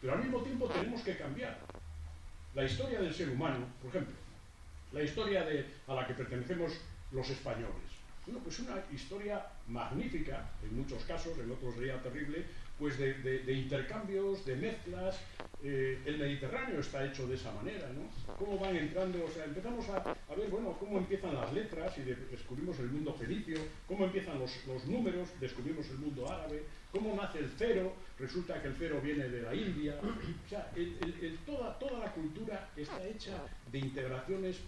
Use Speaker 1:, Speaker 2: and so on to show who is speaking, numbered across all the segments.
Speaker 1: pero al mismo tiempo tenemos que cambiar. La historia del ser humano, por ejemplo, la historia a la que pertenecemos los españoles, bueno, pues una historia magnífica, en muchos casos, en otros sería terrible, pues de intercambios, de mezclas. El Mediterráneo está hecho de esa manera, ¿no? Cómo van entrando, o sea, empezamos a ver, bueno, cómo empiezan las letras y descubrimos el mundo fenicio, cómo empiezan los números, descubrimos el mundo árabe, cómo nace el cero, resulta que el cero viene de la India. O sea, toda la cultura está hecha de integraciones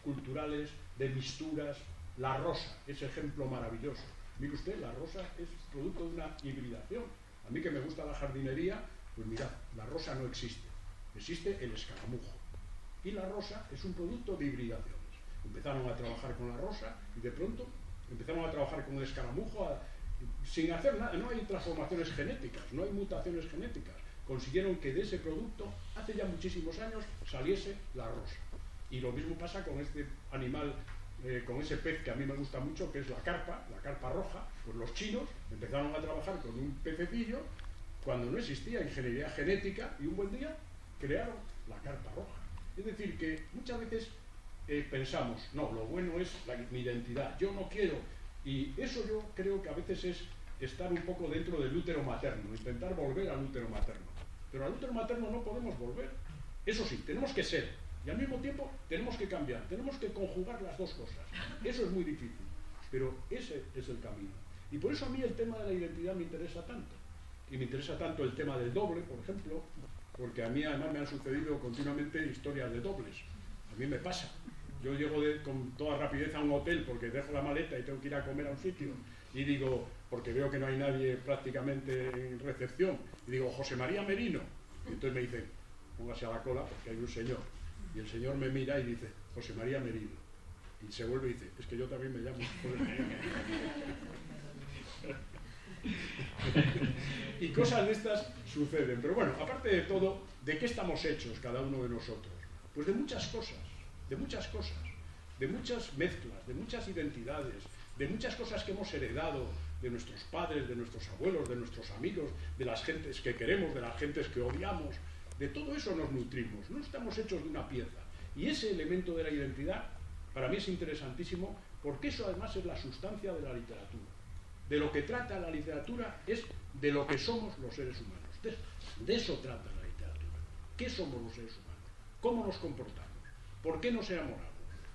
Speaker 1: culturales, de misturas. La rosa es ejemplo maravilloso. Mire usted, la rosa es producto de una hibridación. A mí que me gusta la jardinería, pues mirad, la rosa no existe. Existe el escaramujo. Y la rosa es un producto de hibridaciones. Empezaron a trabajar con la rosa y de pronto empezaron a trabajar con el escaramujo sin hacer nada. No hay transformaciones genéticas, no hay mutaciones genéticas. Consiguieron que de ese producto, hace ya muchísimos años, saliese la rosa. Y lo mismo pasa con este animal, con ese pez que a mí me gusta mucho, que es la carpa roja. Pues los chinos empezaron a trabajar con un pececillo cuando no existía ingeniería genética y un buen día crearon la carpa roja. Es decir, que muchas veces pensamos, no, lo bueno es mi identidad, yo no quiero, y eso yo creo que a veces es estar un poco dentro del útero materno, intentar volver al útero materno. Pero al útero materno no podemos volver. Eso sí, tenemos que ser. Y al mismo tiempo tenemos que cambiar, tenemos que conjugar las dos cosas. Eso es muy difícil, pero ese es el camino. Y por eso a mí el tema de la identidad me interesa tanto. Y me interesa tanto el tema del doble, por ejemplo, porque a mí además me han sucedido continuamente historias de dobles. A mí me pasa. Yo llego con toda rapidez a un hotel porque dejo la maleta y tengo que ir a comer a un sitio. Y digo, porque veo que no hay nadie prácticamente en recepción, y digo, José María Merino. Y entonces me dicen, póngase a la cola porque hay un señor. Y el señor me mira y dice, José María Merino. Y se vuelve y dice, es que yo también me llamo José María Merino. Y cosas de estas suceden. Pero bueno, aparte de todo, ¿de qué estamos hechos cada uno de nosotros? Pues de muchas cosas, de muchas cosas, de muchas mezclas, de muchas identidades, de muchas cosas que hemos heredado de nuestros padres, de nuestros abuelos, de nuestros amigos, de las gentes que queremos, de las gentes que odiamos. De todo eso nos nutrimos, no estamos hechos de una pieza. Y ese elemento de la identidad para mí es interesantísimo porque eso además es la sustancia de la literatura. De lo que trata la literatura es de lo que somos los seres humanos. De eso trata la literatura. ¿Qué somos los seres humanos? ¿Cómo nos comportamos? ¿Por qué nos enamoramos?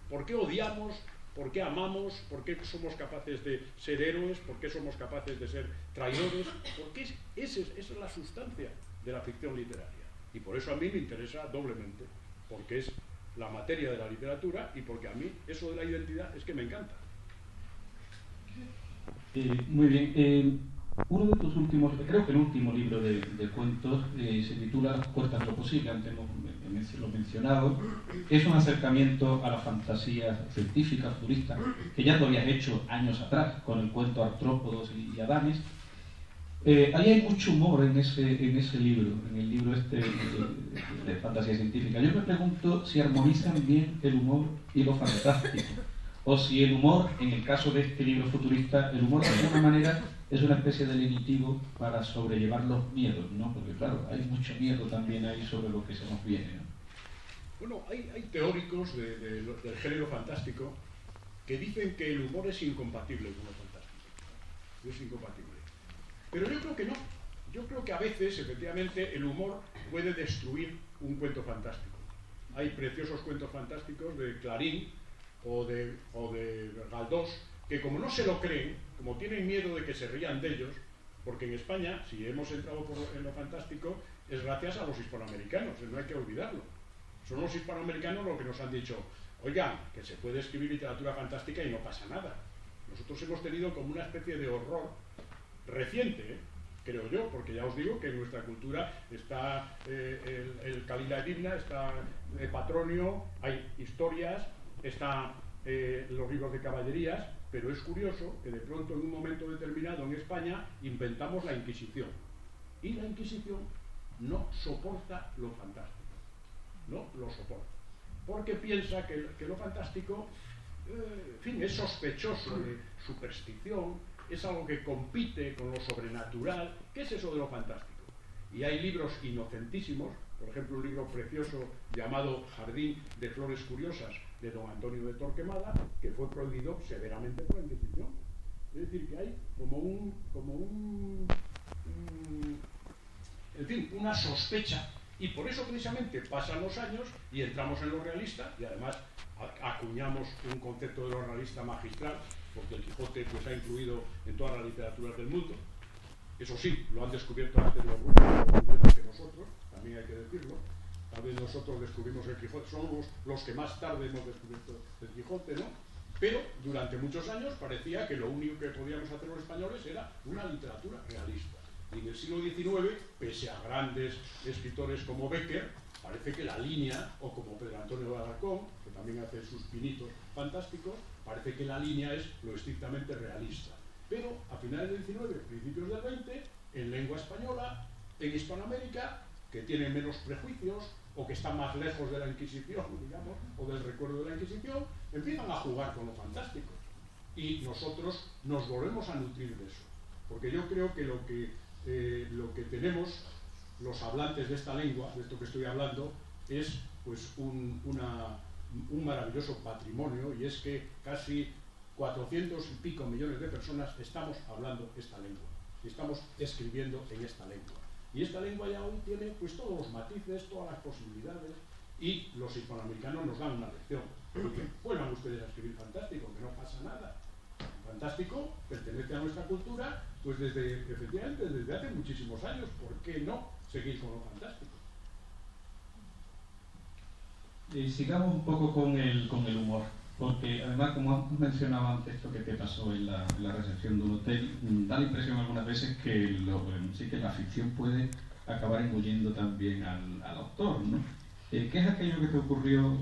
Speaker 1: ¿Por qué odiamos? ¿Por qué amamos? ¿Por qué somos capaces de ser héroes? ¿Por qué somos capaces de ser traidores? Porque esa es la sustancia de la ficción literaria. Y por eso a mí me interesa doblemente, porque es la materia de la literatura y porque a mí eso de la identidad es que me encanta.
Speaker 2: Muy bien. Uno de tus últimos, creo que el último libro de cuentos se titula Las puertas de lo posible, antes lo mencionado. Es un acercamiento a la fantasía científica, futurista, que ya lo habías hecho años atrás con el cuento Artrópodos y Adanes. Ahí hay mucho humor en ese libro, en el libro este de fantasía científica. Yo me pregunto si armonizan bien el humor y lo fantástico, o si el humor, en el caso de este libro futurista, el humor de alguna manera es una especie de lenitivo para sobrellevar los miedos, ¿no? Porque claro, hay mucho miedo también ahí sobre lo que se nos viene, ¿no?
Speaker 1: Bueno, hay teóricos del género fantástico que dicen que el humor es incompatible con lo fantástico. Es incompatible. Pero yo creo que no. Yo creo que a veces, efectivamente, el humor puede destruir un cuento fantástico. Hay preciosos cuentos fantásticos de Clarín o de Galdós que como no se lo creen, como tienen miedo de que se rían de ellos, porque en España, si hemos entrado en lo fantástico, es gracias a los hispanoamericanos, no hay que olvidarlo. Son los hispanoamericanos los que nos han dicho, oigan, que se puede escribir literatura fantástica y no pasa nada. Nosotros hemos tenido como una especie de horror reciente, creo yo, porque ya os digo que en nuestra cultura está el Calila Edimna, está Patronio, hay historias, están los libros de caballerías, pero es curioso que de pronto en un momento determinado en España inventamos la Inquisición. Y la Inquisición no soporta lo fantástico, no lo soporta, porque piensa que lo fantástico, en fin, es sospechoso de superstición, es algo que compite con lo sobrenatural. ¿Qué es eso de lo fantástico? Y hay libros inocentísimos, por ejemplo un libro precioso llamado Jardín de Flores Curiosas de don Antonio de Torquemada, que fue prohibido severamente por la Inquisición. Es decir, que hay en fin, una sospecha, y por eso precisamente pasan los años y entramos en lo realista, y además acuñamos un concepto de lo realista magistral, porque el Quijote pues ha incluido en todas las literaturas del mundo. Eso sí, lo han descubierto antes los rusos que nosotros, también hay que decirlo. Tal vez nosotros descubrimos el Quijote, somos los que más tarde hemos descubierto el Quijote, ¿no? Pero durante muchos años parecía que lo único que podíamos hacer los españoles era una literatura realista. Y en el siglo XIX, pese a grandes escritores como Bécquer, parece que la línea, o como Pedro Antonio de Alarcón, que también hace sus pinitos fantásticos, parece que la línea es lo estrictamente realista. Pero a finales del XIX, principios del XX, en lengua española, en Hispanoamérica, que tienen menos prejuicios, o que están más lejos de la Inquisición, digamos, o del recuerdo de la Inquisición, empiezan a jugar con lo fantástico. Y nosotros nos volvemos a nutrir de eso. Porque yo creo que lo que tenemos los hablantes de esta lengua, de esto que estoy hablando, es pues un maravilloso patrimonio, y es que casi 400 y pico millones de personas estamos hablando esta lengua, y estamos escribiendo en esta lengua. Y esta lengua ya hoy tiene pues todos los matices, todas las posibilidades, y los hispanoamericanos nos dan una lección. Porque vuelvan ustedes a escribir fantástico, que no pasa nada. Fantástico pertenece a nuestra cultura, pues efectivamente desde hace muchísimos años. ¿Por qué no seguir con lo fantástico?
Speaker 2: Y sigamos un poco con el humor, porque además, como has mencionado antes, esto que te pasó en la recepción de un hotel, da la impresión algunas veces que sí que la ficción puede acabar engullendo también al autor, ¿no? ¿Qué es aquello que te ocurrió,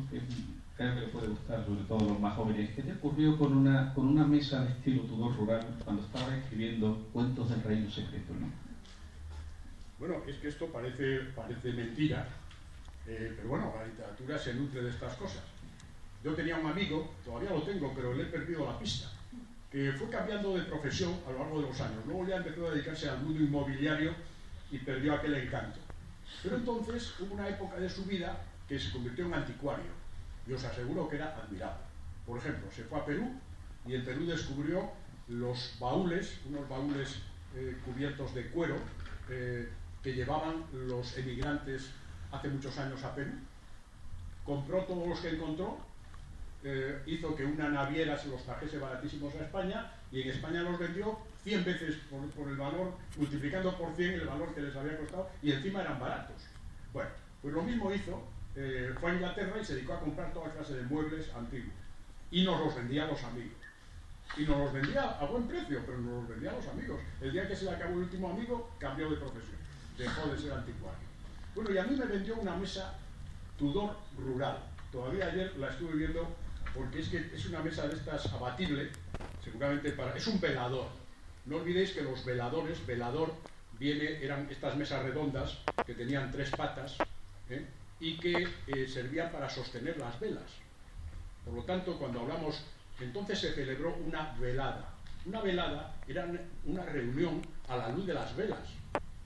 Speaker 2: creo que le puede gustar sobre todo a los más jóvenes, que te ocurrió con una mesa de estilo Tudor rural cuando estabas escribiendo Cuentos del Reino Secreto, ¿no?
Speaker 1: Bueno, es que esto parece mentira, pero bueno, la literatura se nutre de estas cosas. Yo tenía un amigo, todavía lo tengo, pero le he perdido la pista, que fue cambiando de profesión a lo largo de los años. Luego ya empezó a dedicarse al mundo inmobiliario y perdió aquel encanto. Pero entonces hubo una época de su vida que se convirtió en anticuario, y os aseguro que era admirable. Por ejemplo, se fue a Perú y en Perú descubrió los baúles, unos baúles cubiertos de cuero que llevaban los emigrantes hace muchos años a Perú. Compró todos los que encontró, hizo que una naviera se los trajese baratísimos a España, y en España los vendió 100 veces por el valor, multiplicando por 100 el valor que les había costado, y encima eran baratos. Bueno, pues lo mismo hizo, fue a Inglaterra y se dedicó a comprar toda clase de muebles antiguos, y nos los vendía a los amigos. Y nos los vendía a buen precio, pero nos los vendía a los amigos. El día que se le acabó el último amigo, cambió de profesión, dejó de ser anticuario. Bueno, y a mí me vendió una mesa Tudor rural. Todavía ayer la estuve viendo, porque es que es una mesa de estas abatible, seguramente es un velador. No olvidéis que los veladores, eran estas mesas redondas que tenían 3 patas, y que servían para sostener las velas. Por lo tanto, cuando hablamos, entonces se celebró una velada. Una velada era una reunión a la luz de las velas,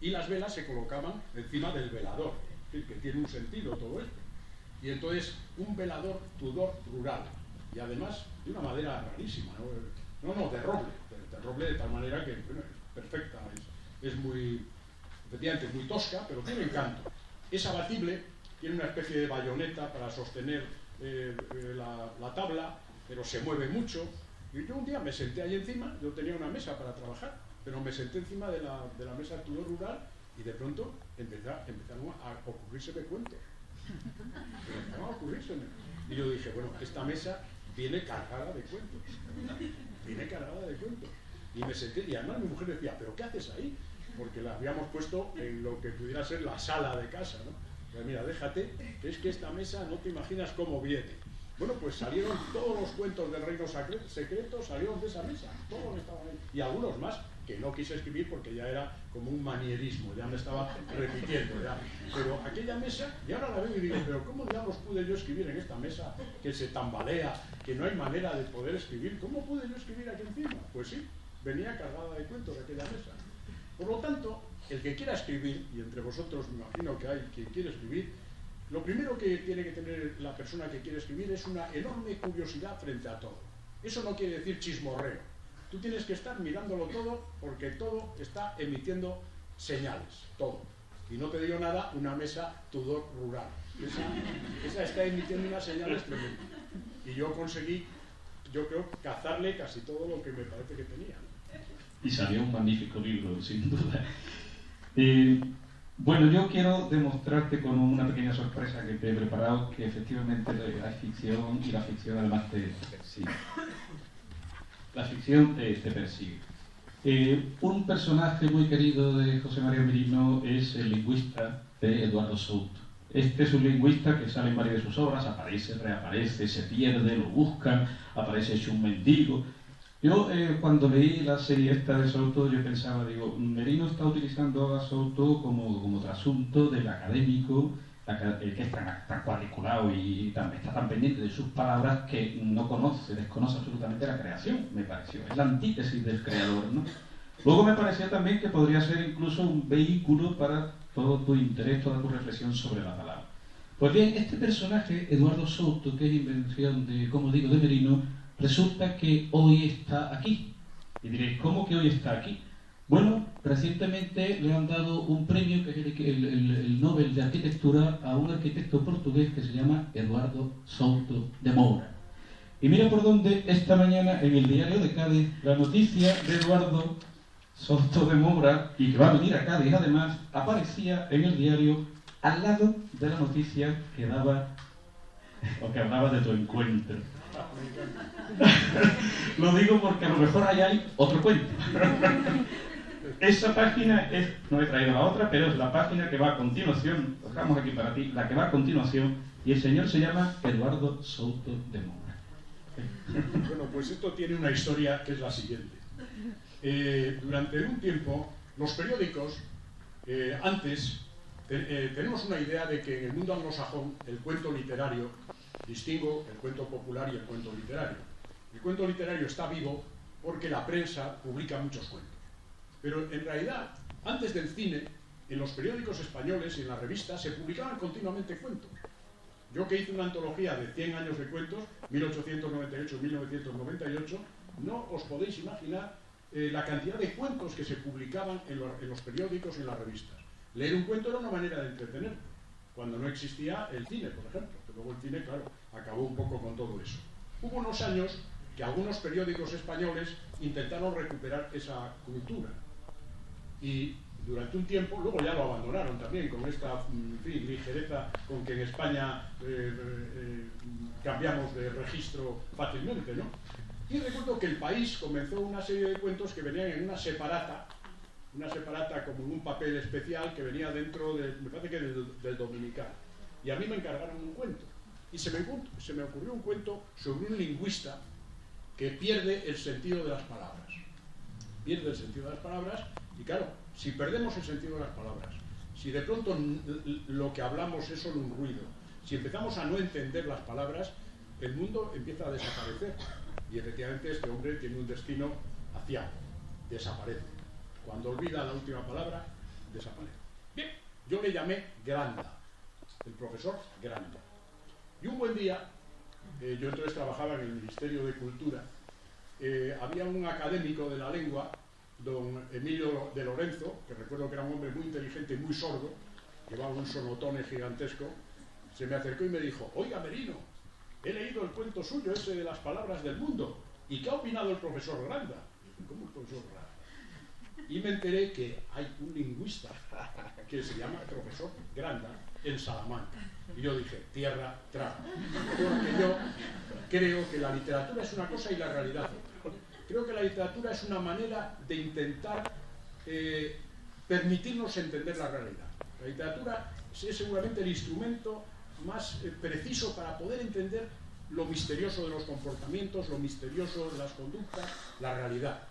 Speaker 1: y las velas se colocaban encima del velador, que tiene un sentido todo esto. Y entonces un velador Tudor rural, y además de una madera rarísima, ¿no? De roble de tal manera que bueno, es perfecta, es muy, efectivamente, muy tosca, pero tiene encanto. Es abatible, tiene una especie de bayoneta para sostener la tabla, pero se mueve mucho. Y yo un día me senté ahí encima, yo tenía una mesa para trabajar, pero me senté encima de la mesa Tudor rural, y de pronto empezaron a ocurrírseme cuentos. Empezaron a ocurrírseme. Y yo dije, bueno, esta mesa viene cargada de cuentos. Viene cargada de cuentos. Y me senté, y además mi mujer decía, ¿pero qué haces ahí? Porque la habíamos puesto en lo que pudiera ser la sala de casa, ¿no? Pero mira, déjate, que es que esta mesa no te imaginas cómo viene. Bueno, pues salieron todos los cuentos del Reino Secreto, salieron de esa mesa, todos estaban ahí. Y algunos más que no quise escribir porque ya era como un manierismo, ya me estaba repitiendo ya. Pero aquella mesa, y ahora la veo y digo, pero ¿cómo diablos pude yo escribir en esta mesa que se tambalea, que no hay manera de poder escribir? ¿Cómo pude yo escribir aquí encima? Pues sí, venía cargada de cuentos de aquella mesa. Por lo tanto, el que quiera escribir, y entre vosotros me imagino que hay quien quiere escribir, lo primero que tiene que tener la persona que quiere escribir es una enorme curiosidad frente a todo. Eso no quiere decir chismorreo. Tú tienes que estar mirándolo todo, porque todo está emitiendo señales, todo. Y no te digo nada, una mesa Tudor rural. Esa está emitiendo unas señales tremendas. Y yo conseguí, yo creo, cazarle casi todo lo que me parece que tenía, ¿no? Y
Speaker 2: salió un magnífico libro, sin duda. Bueno, yo quiero demostrarte con una pequeña sorpresa que te he preparado que efectivamente hay ficción y la ficción además te persigue. La ficción te persigue. Un personaje muy querido de José María Merino es el lingüista de Eduardo Souto. Este es un lingüista que sale en varias de sus obras, aparece, reaparece, se pierde, lo buscan, aparece hecho un mendigo. Yo cuando leí la serie esta de Souto, yo pensaba, digo, Merino está utilizando a Souto como trasunto del académico, el que es tan cuadriculado y está tan pendiente de sus palabras que no desconoce absolutamente la creación, me pareció. Es la antítesis del creador, ¿no? Luego me pareció también que podría ser incluso un vehículo para todo tu interés, toda tu reflexión sobre la palabra. Pues bien, este personaje, Eduardo Souto, que es invención de, como digo, de Merino, resulta que hoy está aquí. Y diréis, ¿cómo que hoy está aquí? Bueno, recientemente le han dado un premio, que es el Nobel de Arquitectura, a un arquitecto portugués que se llama Eduardo Souto de Moura. Y mira por dónde esta mañana en el diario de Cádiz, la noticia de Eduardo Souto de Moura, y que va a venir a Cádiz además, aparecía en el diario al lado de la noticia que daba, o que hablaba de tu encuentro. Lo digo porque a lo mejor ahí hay otro cuento. Esa página no he traído la otra, pero es la página que va a continuación, lo dejamos aquí para ti, la que va a continuación, y el señor se llama Eduardo Souto de Moura.
Speaker 1: Bueno, pues esto tiene una historia que es la siguiente. Durante un tiempo, los periódicos, antes, tenemos una idea de que en el mundo anglosajón el cuento literario, distingo el cuento popular y el cuento literario. El cuento literario está vivo porque la prensa publica muchos cuentos. Pero en realidad, antes del cine, en los periódicos españoles y en las revistas se publicaban continuamente cuentos. Yo que hice una antología de 100 años de cuentos, 1898-1998, no os podéis imaginar la cantidad de cuentos que se publicaban en los periódicos y en las revistas. Leer un cuento era una manera de entretener, cuando no existía el cine, por ejemplo, que luego el cine, claro, acabó un poco con todo eso. Hubo unos años que algunos periódicos españoles intentaron recuperar esa cultura. Y durante un tiempo, luego ya lo abandonaron también, con esta ligereza con que en España cambiamos de registro fácilmente, ¿no? Y recuerdo que El País comenzó una serie de cuentos que venían en una separata como en un papel especial que venía dentro, me parece que del Dominical. Y a mí me encargaron un cuento. Y se me ocurrió un cuento sobre un lingüista que pierde el sentido de las palabras. Pierde el sentido de las palabras y claro, si perdemos el sentido de las palabras, si de pronto lo que hablamos es solo un ruido, si empezamos a no entender las palabras, el mundo empieza a desaparecer. Y efectivamente este hombre tiene un destino aciago, desaparece. Cuando olvida la última palabra, desaparece. Bien, yo le llamé Granda, el profesor Granda. Y un buen día, yo entonces trabajaba en el Ministerio de Cultura, había un académico de la lengua, don Emilio de Lorenzo, que recuerdo que era un hombre muy inteligente y muy sordo, llevaba un sonotone gigantesco, se me acercó y me dijo, oiga Merino, he leído el cuento suyo ese de las palabras del mundo, ¿y qué ha opinado el profesor Granda? Y dije, ¿cómo el profesor Granda? Y me enteré que hay un lingüista que se llama profesor Granda en Salamanca. Y yo dije, tierra, traga. Porque yo creo que la literatura es una cosa y la realidad otra. Creo que la literatura es una manera de intentar permitirnos entender la realidad. La literatura es seguramente el instrumento más preciso para poder entender lo misterioso de los comportamientos, lo misterioso de las conductas, la realidad.